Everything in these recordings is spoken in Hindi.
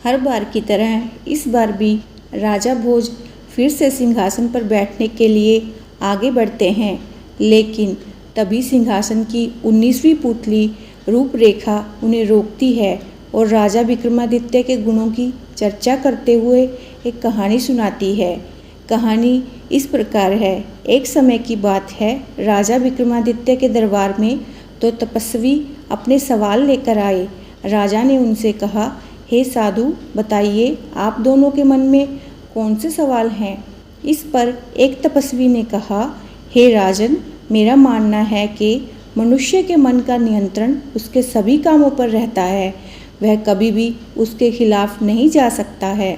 हर बार की तरह इस बार भी राजा भोज फिर से सिंहासन पर बैठने के लिए आगे बढ़ते हैं, लेकिन तभी सिंहासन की 19वीं पुतली रूपरेखा उन्हें रोकती है और राजा विक्रमादित्य के गुणों की चर्चा करते हुए एक कहानी सुनाती है। कहानी इस प्रकार है। एक समय की बात है, राजा विक्रमादित्य के दरबार में तो तपस्वी अपने सवाल लेकर आए। राजा ने उनसे कहा, हे साधु, बताइए आप दोनों के मन में कौन से सवाल हैं। इस पर एक तपस्वी ने कहा, हे राजन, मेरा मानना है कि मनुष्य के मन का नियंत्रण उसके सभी कामों पर रहता है, वह कभी भी उसके खिलाफ नहीं जा सकता है।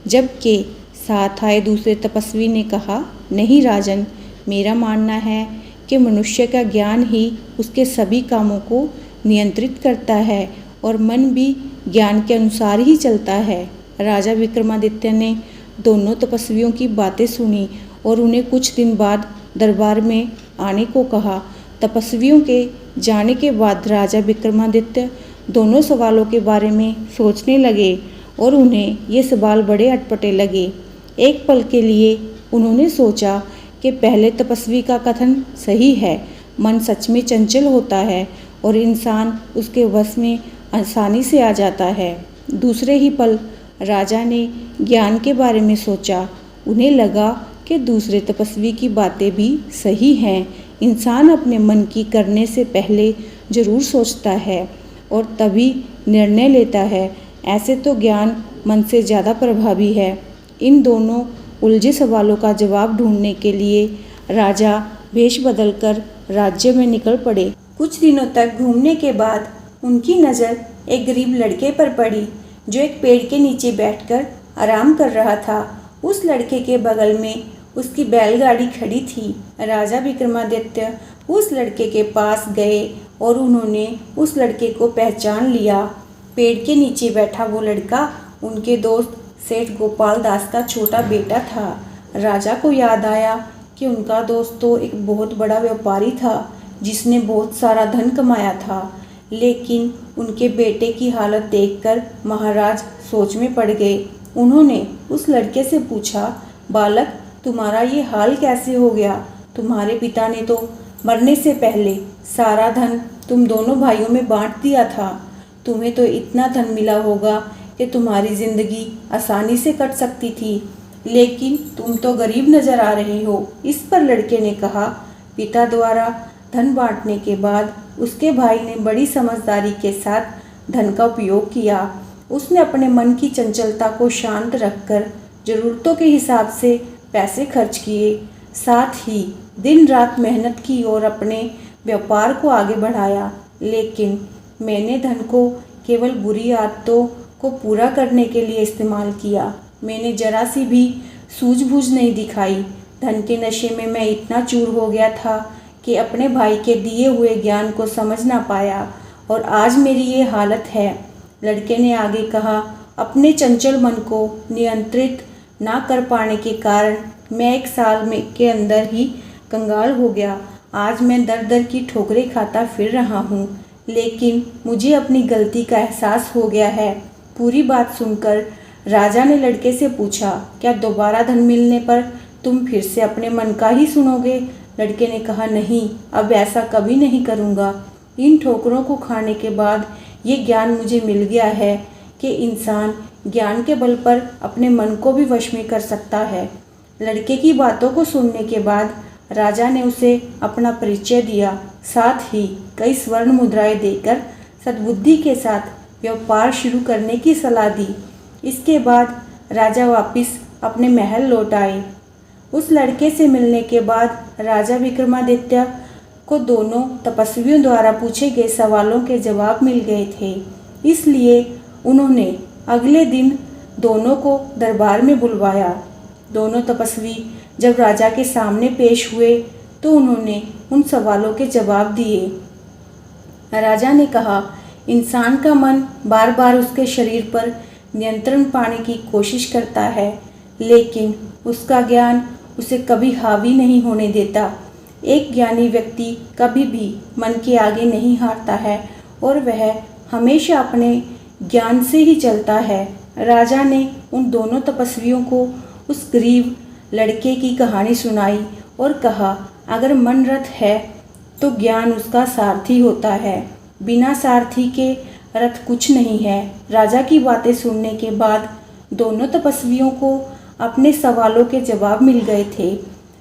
जबकि साथ आए दूसरे तपस्वी ने कहा, नहीं राजन, मेरा मानना है कि मनुष्य का ज्ञान ही उसके सभी कामों को नियंत्रित करता है और मन भी ज्ञान के अनुसार ही चलता है। राजा विक्रमादित्य ने दोनों तपस्वियों की बातें सुनी और उन्हें कुछ दिन बाद दरबार में आने को कहा। तपस्वियों के जाने के बाद राजा विक्रमादित्य दोनों सवालों के बारे में सोचने लगे और उन्हें ये सवाल बड़े अटपटे लगे। एक पल के लिए उन्होंने सोचा कि पहले तपस्वी का कथन सही है, मन सच में चंचल होता है और इंसान उसके वश में आसानी से आ जाता है। दूसरे ही पल राजा ने ज्ञान के बारे में सोचा। उन्हें लगा कि दूसरे तपस्वी की बातें भी सही हैं। इंसान अपने मन की करने से पहले जरूर सोचता है और तभी निर्णय लेता है। ऐसे तो ज्ञान मन से ज़्यादा प्रभावी है। इन दोनों उलझे सवालों का जवाब ढूंढने के लिए राजा वेश बदलकर राज्य में निकल पड़े। कुछ दिनों तक घूमने के बाद उनकी नज़र एक गरीब लड़के पर पड़ी जो एक पेड़ के नीचे बैठकर आराम कर रहा था। उस लड़के के बगल में उसकी बैलगाड़ी खड़ी थी। राजा विक्रमादित्य उस लड़के के पास गए और उन्होंने उस लड़के को पहचान लिया। पेड़ के नीचे बैठा वो लड़का उनके दोस्त सेठ गोपाल दास का छोटा बेटा था। राजा को याद आया कि उनका दोस्त तो एक बहुत बड़ा व्यापारी था जिसने बहुत सारा धन कमाया था, लेकिन उनके बेटे की हालत देखकर महाराज सोच में पड़ गए। उन्होंने उस लड़के से पूछा, बालक, तुम्हारा ये हाल कैसे हो गया? तुम्हारे पिता ने तो मरने से पहले सारा धन तुम दोनों भाइयों में बांट दिया था। तुम्हें तो इतना धन मिला होगा कि तुम्हारी जिंदगी आसानी से कट सकती थी, लेकिन तुम तो गरीब नजर आ रही हो। इस पर लड़के ने कहा, पिता द्वारा धन बांटने के बाद उसके भाई ने बड़ी समझदारी के साथ धन का उपयोग किया। उसने अपने मन की चंचलता को शांत रखकर ज़रूरतों के हिसाब से पैसे खर्च किए, साथ ही दिन रात मेहनत की और अपने व्यापार को आगे बढ़ाया। लेकिन मैंने धन को केवल बुरी आदतों को पूरा करने के लिए इस्तेमाल किया। मैंने जरा सी भी सूझबूझ नहीं दिखाई। धन के नशे में मैं इतना चूर हो गया था कि अपने भाई के दिए हुए ज्ञान को समझ ना पाया और आज मेरी ये हालत है। लड़के ने आगे कहा, अपने चंचल मन को नियंत्रित ना कर पाने के कारण मैं एक साल में के अंदर ही कंगाल हो गया। आज मैं दर दर की ठोकरें खाता फिर रहा हूँ, लेकिन मुझे अपनी गलती का एहसास हो गया है। पूरी बात सुनकर राजा ने लड़के से पूछा, क्या दोबारा धन मिलने पर तुम फिर से अपने मन का ही सुनोगे? लड़के ने कहा, नहीं, अब ऐसा कभी नहीं करूँगा। इन ठोकरों को खाने के बाद ये ज्ञान मुझे मिल गया है कि इंसान ज्ञान के बल पर अपने मन को भी वश में कर सकता है। लड़के की बातों को सुनने के बाद राजा ने उसे अपना परिचय दिया, साथ ही कई स्वर्ण मुद्राएं देकर सद्बुद्धि के साथ व्यापार शुरू करने की सलाह दी। इसके बाद राजा वापस अपने महल लौट आए। उस लड़के से मिलने के बाद राजा विक्रमादित्य को दोनों तपस्वियों द्वारा पूछे गए सवालों के जवाब मिल गए थे, इसलिए उन्होंने अगले दिन दोनों को दरबार में बुलवाया। दोनों तपस्वी जब राजा के सामने पेश हुए तो उन्होंने उन सवालों के जवाब दिए। राजा ने कहा, इंसान का मन बार बार उसके शरीर पर नियंत्रण पाने की कोशिश करता है, लेकिन उसका ज्ञान उसे कभी हावी नहीं होने देता। एक ज्ञानी व्यक्ति कभी भी मन के आगे नहीं हारता है और वह हमेशा अपने ज्ञान से ही चलता है। राजा ने उन दोनों तपस्वियों को उस गरीब लड़के की कहानी सुनाई और कहा, अगर मन रथ है तो ज्ञान उसका सारथी होता है, बिना सारथी के रथ कुछ नहीं है। राजा की बातें सुनने के बाद दोनों तपस्वियों को अपने सवालों के जवाब मिल गए थे।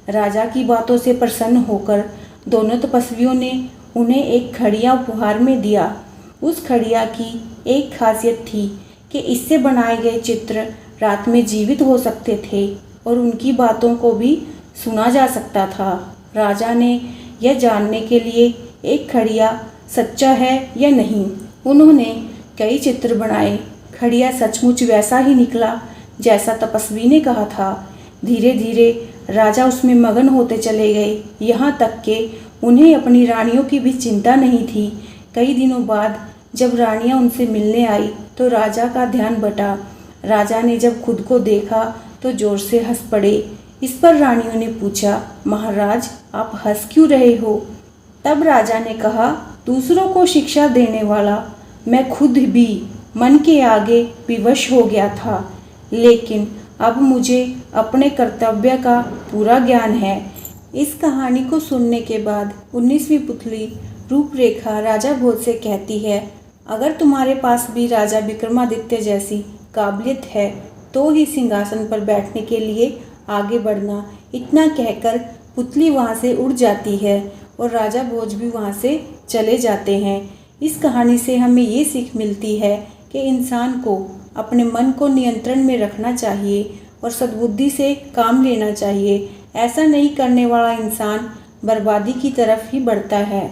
राजा की बातों से प्रसन्न होकर दोनों तपस्वियों ने उन्हें एक खड़िया उपहार में दिया। उस खड़िया की एक खासियत थी कि इससे बनाए गए चित्र रात में जीवित हो सकते थे और उनकी बातों को भी सुना जा सकता था। राजा ने यह जानने के लिए एक खड़िया सच्चा है या नहीं, उन्होंने कई चित्र बनाए। खड़िया सचमुच वैसा ही निकला जैसा तपस्वी ने कहा था। धीरे धीरे राजा उसमें मगन होते चले गए, यहाँ तक कि उन्हें अपनी रानियों की भी चिंता नहीं थी। कई दिनों बाद जब रानियां उनसे मिलने आई तो राजा का ध्यान बटा। राजा ने जब खुद को देखा तो जोर से हंस पड़े। इस पर रानियों ने पूछा, महाराज आप हंस क्यों रहे हो? तब राजा ने कहा, दूसरों को शिक्षा देने वाला मैं खुद भी मन के आगे विवश हो गया था, लेकिन अब मुझे अपने कर्तव्य का पूरा ज्ञान है। इस कहानी को सुनने के बाद 19वीं पुतली रूपरेखा राजा भोज से कहती है, अगर तुम्हारे पास भी राजा विक्रमादित्य जैसी काबिलियत है तो ही सिंहासन पर बैठने के लिए आगे बढ़ना। इतना कहकर पुतली वहाँ से उड़ जाती है और राजा भोज भी वहाँ से चले जाते हैं। इस कहानी से हमें ये सीख मिलती है कि इंसान को अपने मन को नियंत्रण में रखना चाहिए और सद्बुद्धि से काम लेना चाहिए। ऐसा नहीं करने वाला इंसान बर्बादी की तरफ ही बढ़ता है।